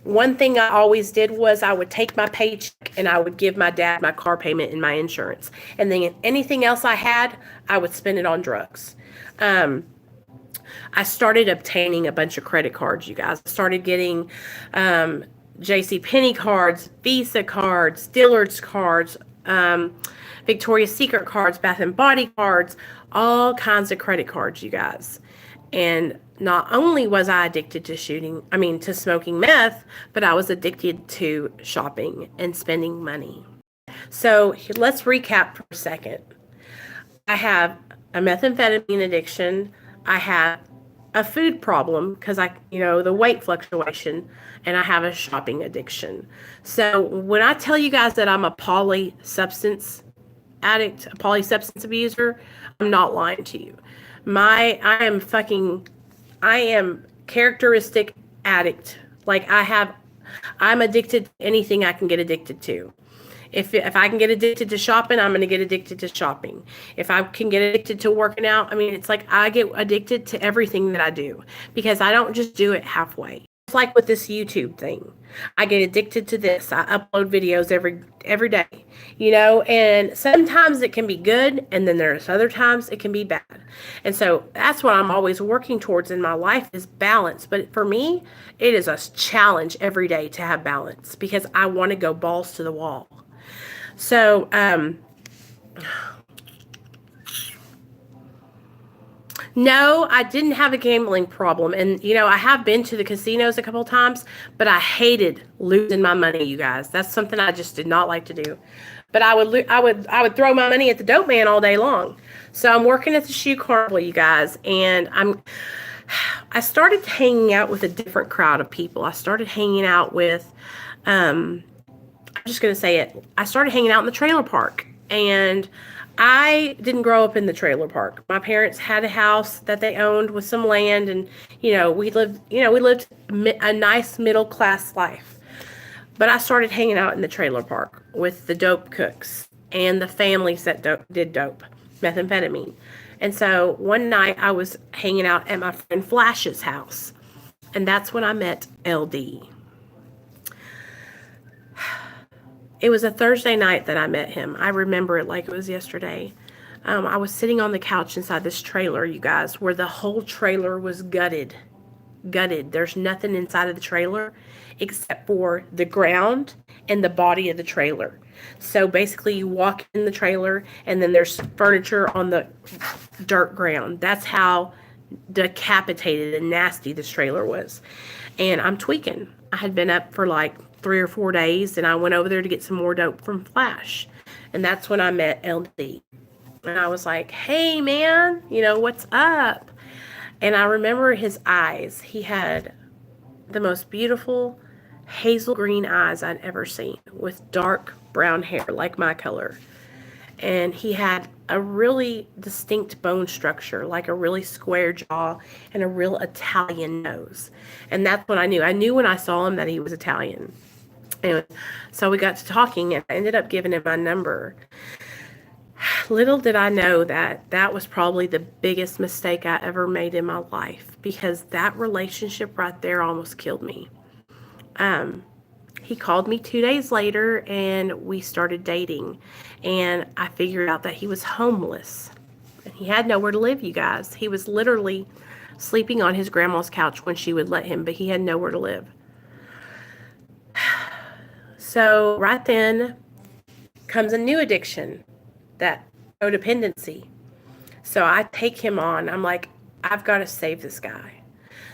One thing I always did was I would take my paycheck and I would give my dad my car payment and my insurance. And then anything else I had, I would spend it on drugs. I started obtaining a bunch of credit cards, you guys. I started getting JCPenney cards, Visa cards, Dillard's cards, Victoria's Secret cards, Bath and Body cards, all kinds of credit cards, you guys. And not only was I addicted to to smoking meth, but I was addicted to shopping and spending money. So let's recap for a second. I have a methamphetamine addiction. I have a food problem because the weight fluctuation, and I have a shopping addiction. So when I tell you guys that I'm a polysubstance addict, a polysubstance abuser, I'm not lying to you. I am characteristic addict. Like I'm addicted to anything I can get addicted to. If I can get addicted to shopping, I'm going to get addicted to shopping. If I can get addicted to working out, it's like I get addicted to everything that I do because I don't just do it halfway. It's like with this YouTube thing. I get addicted to this. I upload videos every day, and sometimes it can be good, and then there's other times it can be bad. And so that's what I'm always working towards in my life is balance. But for me, it is a challenge every day to have balance because I want to go balls to the wall. So, no, I didn't have a gambling problem. And, I have been to the casinos a couple of times, but I hated losing my money, you guys. That's something I just did not like to do. But I would throw my money at the dope man all day long. So I'm working at the shoe carnival, you guys, and I started hanging out with a different crowd of people. I started hanging out with, I'm just going to say it. I started hanging out in the trailer park, and I didn't grow up in the trailer park. My parents had a house that they owned with some land, and we lived a nice middle class life. But I started hanging out in the trailer park with the dope cooks and the families that did dope, methamphetamine. And so one night I was hanging out at my friend Flash's house, and that's when I met LD. It was a Thursday night that I met him. I remember it like it was yesterday. I was sitting on the couch inside this trailer, you guys, where the whole trailer was gutted. There's nothing inside of the trailer except for the ground and the body of the trailer. So basically you walk in the trailer and then there's furniture on the dirt ground. That's how decapitated and nasty this trailer was. And I'm tweaking. I had been up for like 3 or 4 days, and I went over there to get some more dope from Flash. And that's when I met LD. And I was like, hey man, what's up? And I remember his eyes. He had the most beautiful hazel green eyes I'd ever seen with dark brown hair like my color. And he had a really distinct bone structure, like a really square jaw and a real Italian nose. And that's when I knew. I knew when I saw him that he was Italian. And so we got to talking, and I ended up giving him my number. Little did I know that was probably the biggest mistake I ever made in my life, because that relationship right there almost killed me. He called me 2 days later, and we started dating, and I figured out that he was homeless, and he had nowhere to live, you guys. He was literally sleeping on his grandma's couch when she would let him, but he had nowhere to live. So right then comes a new addiction, that codependency. So I take him on. I'm like, I've got to save this guy.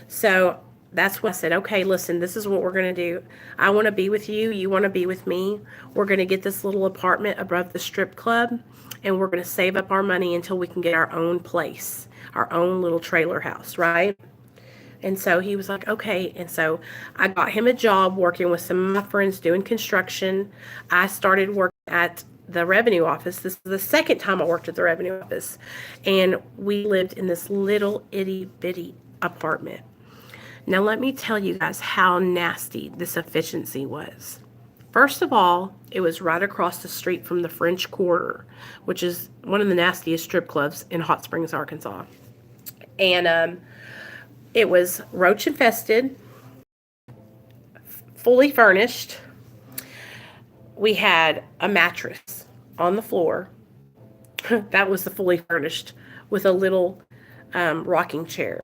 So that's when I said, okay, listen, this is what we're going to do. I want to be with you. You want to be with me. We're going to get this little apartment above the strip club, and we're going to save up our money until we can get our own place, our own little trailer house, right? And so he was like, okay. And so I got him a job working with some of my friends doing construction. I started working at the revenue office. This is the second time I worked at the revenue office. And we lived in this little itty bitty apartment. Now, let me tell you guys how nasty this efficiency was. First of all, it was right across the street from the French Quarter, which is one of the nastiest strip clubs in Hot Springs, Arkansas. And it was roach infested, fully furnished. We had a mattress on the floor. That was the fully furnished, with a little rocking chair.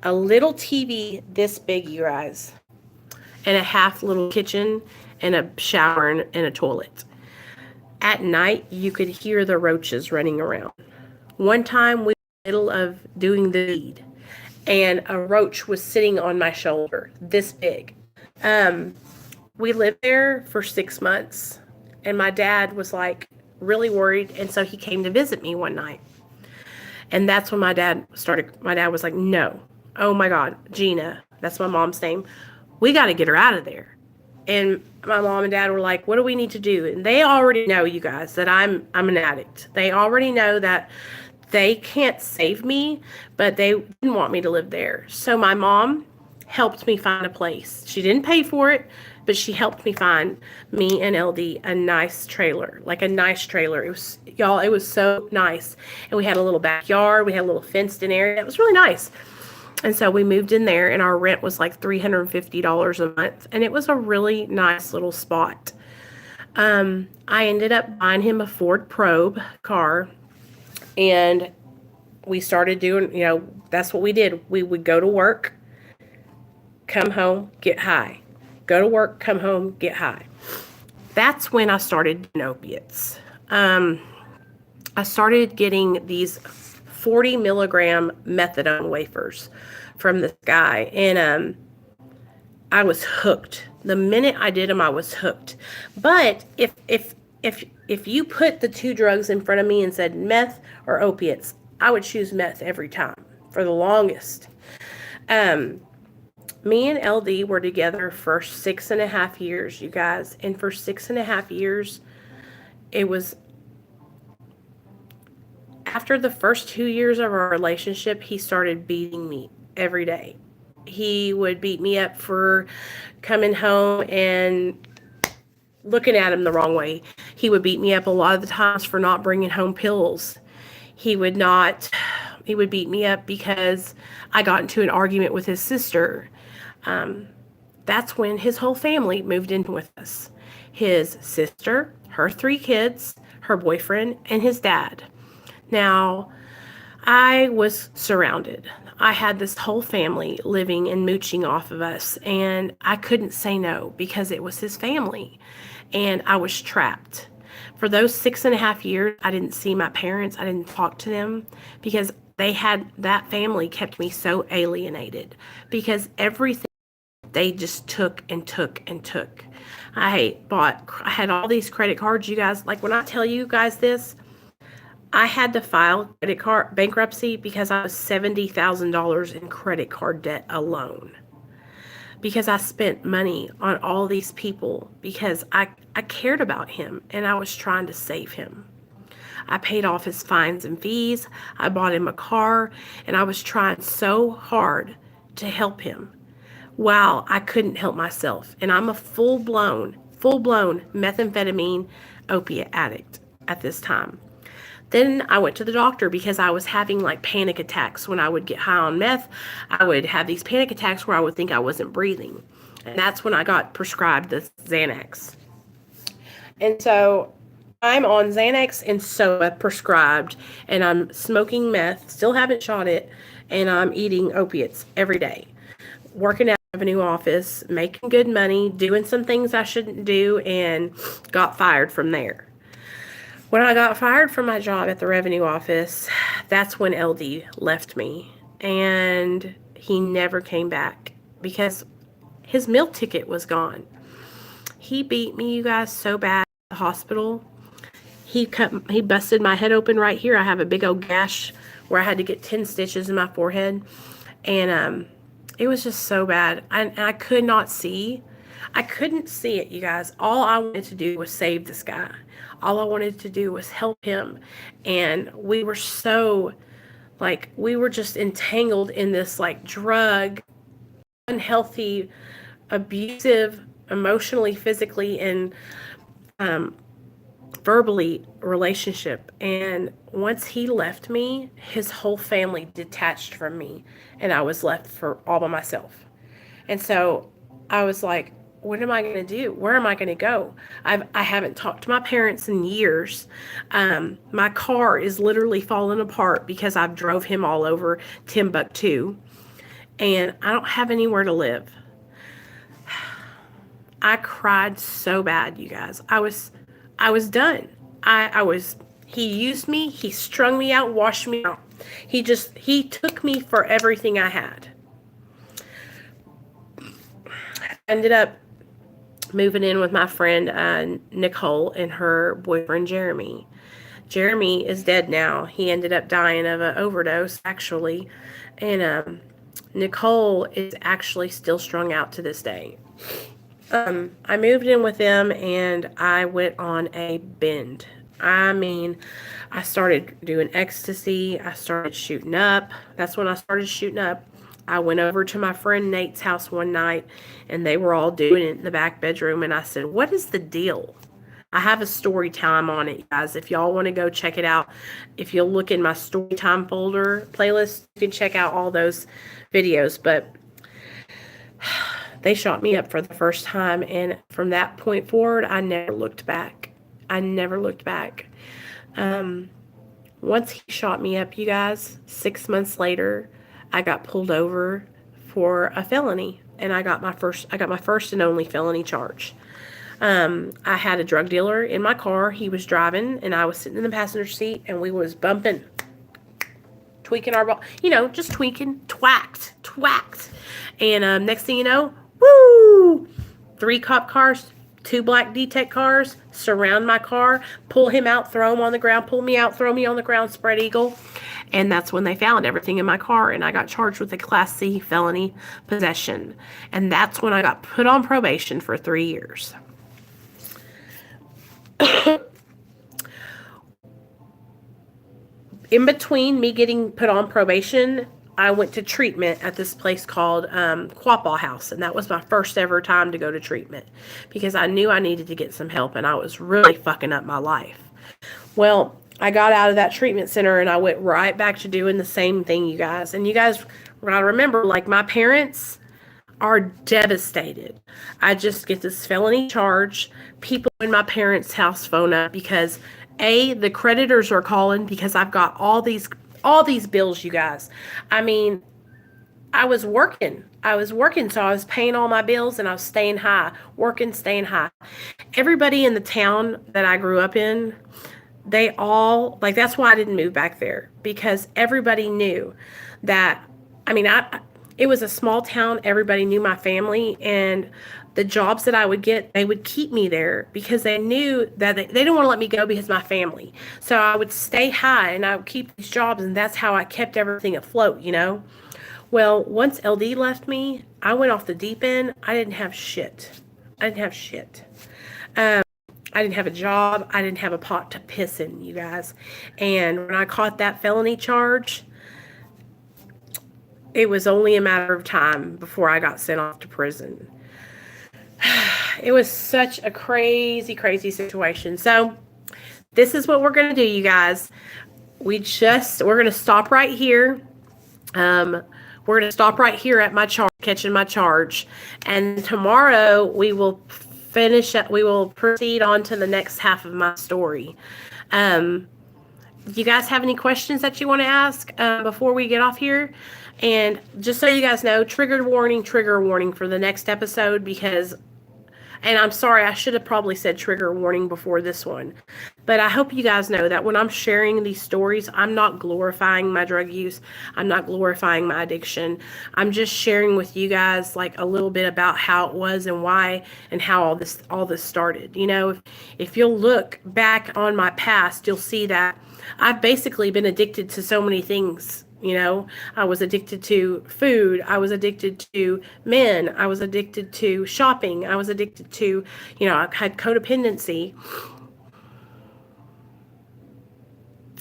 A little TV this big, you guys, and a half little kitchen and a shower and a toilet. At night, you could hear the roaches running around. One time, we were in the middle of doing the deed, and a roach was sitting on my shoulder, this big. We lived there for 6 months, and my dad was like really worried, and so he came to visit me one night. And that's when my dad was like, no. Oh my God, Gina, that's my mom's name. We got to get her out of there. And my mom and dad were like, what do we need to do? And they already know, you guys, that I'm an addict. They already know that they can't save me, but they didn't want me to live there. So my mom helped me find a place. She didn't pay for it, but she helped me find, me and LD, a nice trailer, like a nice trailer. It was, y'all, it was so nice. And we had a little backyard. We had a little fenced in area. It was really nice. And so we moved in there, and our rent was like $350 a month. And it was a really nice little spot. I ended up buying him a Ford Probe car, and we started doing, that's what we did. We would go to work, come home, get high. Go to work, come home, get high. That's when I started doing opiates. I started getting these 40 milligram methadone wafers from this guy, and I was hooked. The minute I did them, I was hooked. But if you put the two drugs in front of me and said meth or opiates, I would choose meth every time for the longest. Me and LD were together for 6.5 years, you guys. And for 6.5 years, it was after the first 2 years of our relationship, he started beating me every day. He would beat me up for coming home and looking at him the wrong way. He would beat me up a lot of the times for not bringing home pills. He would beat me up because I got into an argument with his sister. That's when his whole family moved in with us. His sister, her 3 kids, her boyfriend, and his dad. Now, I was surrounded. I had this whole family living and mooching off of us, and I couldn't say no because it was his family, and I was trapped. For those 6.5 years, I didn't see my parents. I didn't talk to them because that family kept me so alienated, because everything they just took and took and took. I had all these credit cards, you guys. Like, when I tell you guys this, I had to file credit card bankruptcy because I was $70,000 in credit card debt alone. Because I spent money on all these people because I cared about him and I was trying to save him. I paid off his fines and fees. I bought him a car, and I was trying so hard to help him. Wow, I couldn't help myself. And I'm a full-blown methamphetamine opiate addict at this time. Then I went to the doctor because I was having like panic attacks. When I would get high on meth, I would have these panic attacks where I would think I wasn't breathing. And that's when I got prescribed the Xanax. And so I'm on Xanax and SOA prescribed, and I'm smoking meth, still haven't shot it, and I'm eating opiates every day. Working at the revenue office, making good money, doing some things I shouldn't do, and got fired from there. When I got fired from my job at the revenue office, that's when LD left me, and he never came back. because his meal ticket was gone. He beat me, you guys, so bad at the hospital. He busted my head open right here. I have a big old gash where I had to get 10 stitches in my forehead. And it was just so bad. And I could not see. I couldn't see it, you guys. All I wanted to do was save this guy. All I wanted to do was help him. And we were so, like, we were just entangled in this, like, drug, unhealthy, abusive, emotionally, physically, and verbally relationship. And once he left me, his whole family detached from me, and I was left for all by myself. And so I was like, what am I going to do? Where am I going to go? I haven't talked to my parents in years. My car is literally falling apart because I've drove him all over Timbuktu, and I don't have anywhere to live. I cried so bad, you guys. I was done. He used me, he strung me out, washed me out. He took me for everything I had. Ended up moving in with my friend Nicole and her boyfriend Jeremy. Jeremy is dead now. He ended up dying of an overdose, actually. And Nicole is actually still strung out to this day. I moved in with them, and I went on a bend. I mean, I started doing ecstasy. I started shooting up. That's when I started shooting up. I went over to my friend Nate's house one night, and they were all doing it in the back bedroom, and I said, what is the deal? I have a story time on it, guys. If y'all want to go check it out, if you'll look in my story time folder playlist, you can check out all those videos. But they shot me up for the first time, and from that point forward, I never looked back. Once he shot me up, you guys, 6 months later, I got pulled over for a felony, and I got my first and only felony charge. I had a drug dealer in my car. He was driving, and I was sitting in the passenger seat, and we was bumping, tweaking our ball, just tweaking, twacked. And next thing you know, woo! 3 cop cars, 2 black D-Tech cars surround my car, pull him out, throw him on the ground, pull me out, throw me on the ground, spread eagle. And that's when they found everything in my car, and I got charged with a Class C felony possession. And that's when I got put on probation for 3 years. In between me getting put on probation, I went to treatment at this place called Quapaw House, and that was my first ever time to go to treatment because I knew I needed to get some help, and I was really fucking up my life. Well, I got out of that treatment center, and I went right back to doing the same thing, you guys. And you guys gotta remember, like, my parents are devastated. I just get this felony charge. People in my parents' house phone up because the creditors are calling because I've got all these bills, you guys. I mean, I was working, so I was paying all my bills, and I was staying high, staying high. Everybody in the town that I grew up in, they all, like, that's why I didn't move back there, because everybody knew that, it was a small town, everybody knew my family, and the jobs that I would get, they would keep me there because they knew that they didn't want to let me go because of my family. So I would stay high, and I would keep these jobs, and that's how I kept everything afloat, Well, once LD left me, I went off the deep end. I didn't have shit. I didn't have a job. I didn't have a pot to piss in, you guys. And when I caught that felony charge, it was only a matter of time before I got sent off to prison. It was such a crazy, crazy situation. So this is what we're going to do, you guys. We're going to stop right here. We're going to stop right here at my charge, catching my charge. And tomorrow we will proceed on to the next half of my story. Do you guys have any questions that you want to ask before we get off here? And just so you guys know, trigger warning for the next episode, because And I'm sorry, I should have probably said trigger warning before this one. But I hope you guys know that when I'm sharing these stories, I'm not glorifying my drug use. I'm not glorifying my addiction. I'm just sharing with you guys like a little bit about how it was and why and how all this started. You know, if you'll look back on my past, you'll see that I've basically been addicted to so many things. You know, I was addicted to food. I was addicted to men. I was addicted to shopping. I was addicted to, I had codependency.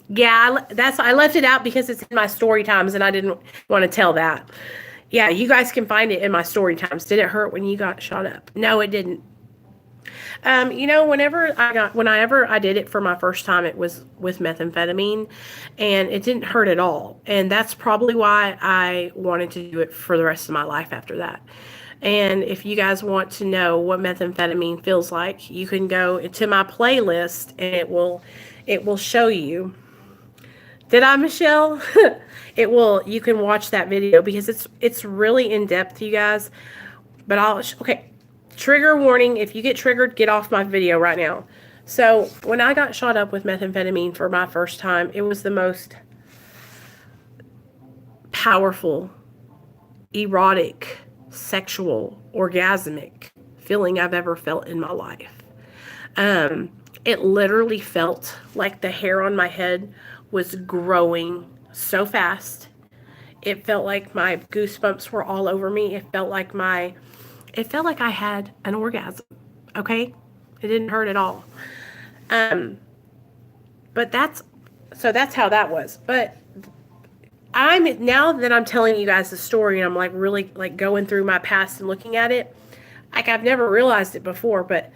Yeah, I left it out because it's in my story times and I didn't want to tell that. Yeah, you guys can find it in my story times. Did it hurt when you got shot up? No, it didn't. Whenever I did it for my first time, it was with methamphetamine, and it didn't hurt at all. And that's probably why I wanted to do it for the rest of my life after that. And if you guys want to know what methamphetamine feels like, you can go into my playlist and it will show you. Did I, Michelle? It will. You can watch that video because it's really in depth, you guys. But okay. Trigger warning, if you get triggered, get off my video right now. So when I got shot up with methamphetamine for my first time, it was the most powerful, erotic, sexual, orgasmic feeling I've ever felt in my life. It literally felt like the hair on my head was growing so fast. It felt like my goosebumps were all over me. It felt like I had an orgasm. Okay? It didn't hurt at all. But that's how that was. But now that I'm telling you guys the story and I'm like really like going through my past and looking at it, like I've never realized it before, but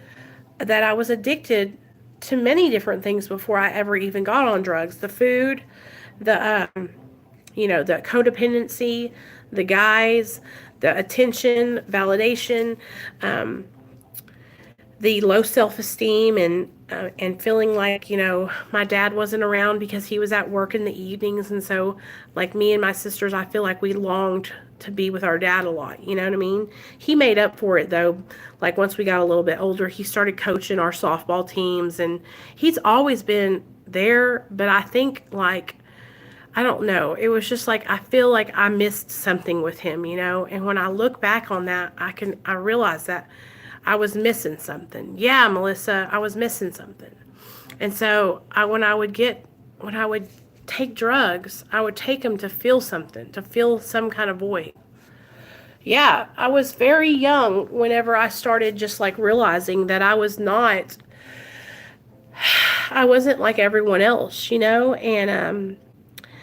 that I was addicted to many different things before I ever even got on drugs. The food, the the codependency, the guys, the attention, validation, the low self-esteem, and feeling like, my dad wasn't around because he was at work in the evenings. And so like me and my sisters, I feel like we longed to be with our dad a lot. You know what I mean? He made up for it though. Like once we got a little bit older, he started coaching our softball teams and he's always been there. But I think like, I don't know. It was just like, I feel like I missed something with him, and when I look back on that, I realize that I was missing something. Yeah, Melissa, I was missing something. And so when I would take drugs, I would take them to feel something, to fill some kind of void. Yeah, I was very young whenever I started just like realizing that I wasn't like everyone else, and